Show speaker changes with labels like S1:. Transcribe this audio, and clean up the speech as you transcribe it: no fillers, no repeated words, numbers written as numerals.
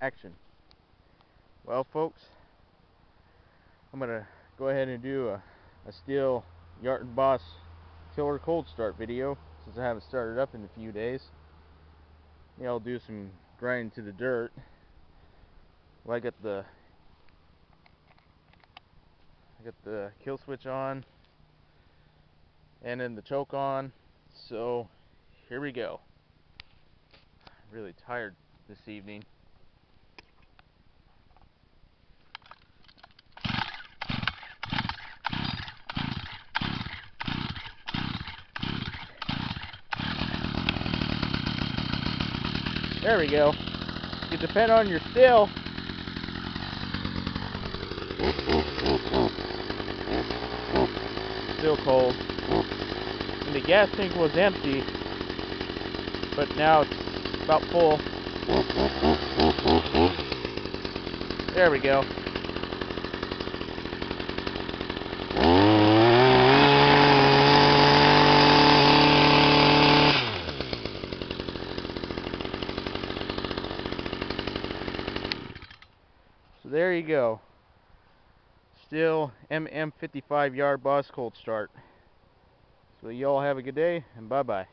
S1: action. Well, folks, I'm going to go ahead and do a Stihl Yard Boss tiller cold start video since I haven't started up in a few days. Yeah, I'll do some grinding to the dirt. Well, I got the kill switch on and then the choke on. So here we go. I'm really tired this evening. There we go. You depend on your Stihl. Still cold. And the gas tank was empty, but now it's about full. There we go. So there you go. Stihl MM55 Yard Boss cold start. So you all have a good day and bye bye.